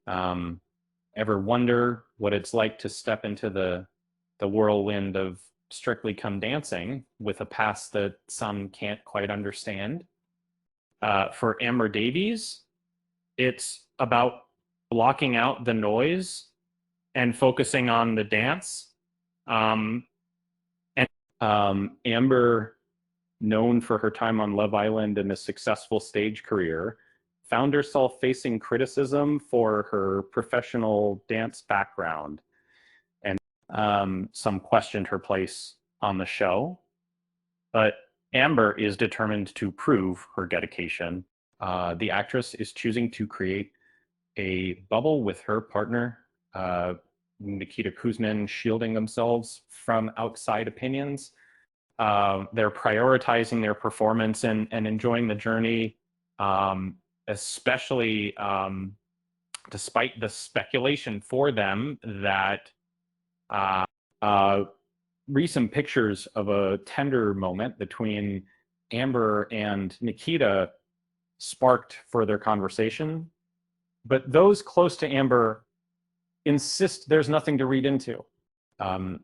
Um, Ever wonder what it's like to step into the whirlwind of Strictly Come Dancing with a past that some can't quite understand? For Amber Davies, it's about blocking out the noise and focusing on the dance. Um, Amber, known for her time on Love Island and a successful stage career, found herself facing criticism for her professional dance background, and some questioned her place on the show. But Amber is determined to prove her dedication. The actress is choosing to create a bubble with her partner, Nikita Kuzmin, shielding themselves from outside opinions. They're prioritizing their performance and enjoying the journey, especially despite the speculation for them that uh, uh, recent pictures of a tender moment between Amber and Nikita sparked further conversation. But those close to Amber insist there's nothing to read into. Um,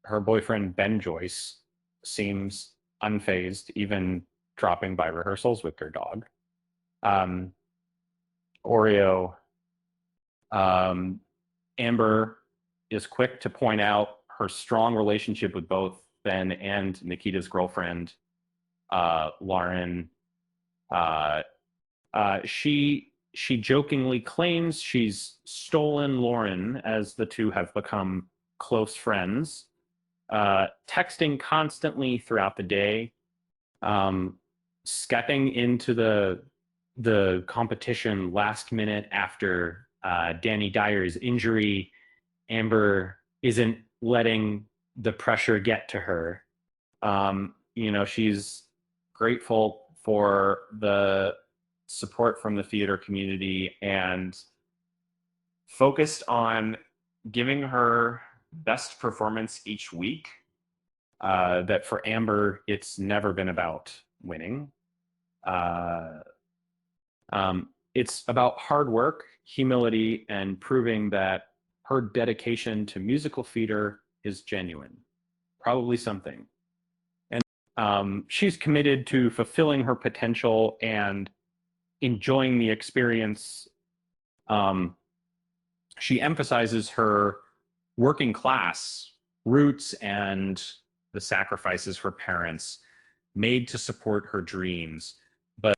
Her boyfriend, Ben Joyce, seems unfazed, even dropping by rehearsals with their dog. Um, Oreo, um, Amber is quick to point out her strong relationship with both Ben and Nikita's girlfriend, Lauren. Uh, she jokingly claims she's stolen Lauren as the two have become close friends, texting constantly throughout the day, stepping into the competition last minute after Danny Dyer's injury. Amber isn't letting the pressure get to her. She's grateful for the support from the theater community and focused on giving her best performance each week. That for Amber, it's never been about winning. Uh, it's about hard work, humility, and proving that her dedication to musical theater is genuine. Probably something. And she's committed to fulfilling her potential and enjoying the experience. Um, she emphasizes her working class roots and the sacrifices her parents made to support her dreams. But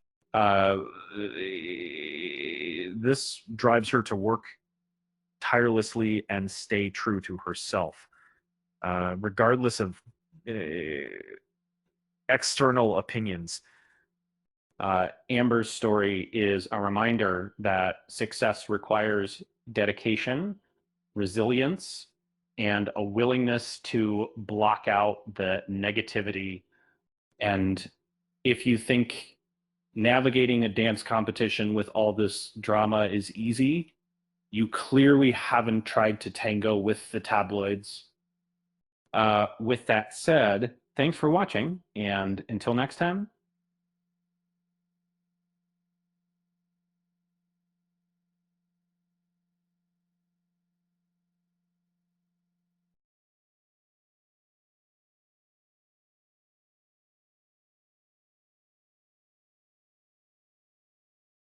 this drives her to work tirelessly and stay true to herself, regardless of uh, external opinions. Amber's story is a reminder that success requires dedication, resilience, and a willingness to block out the negativity. And if you think navigating a dance competition with all this drama is easy, you clearly haven't tried to tango with the tabloids. With that said, thanks for watching, and until next time,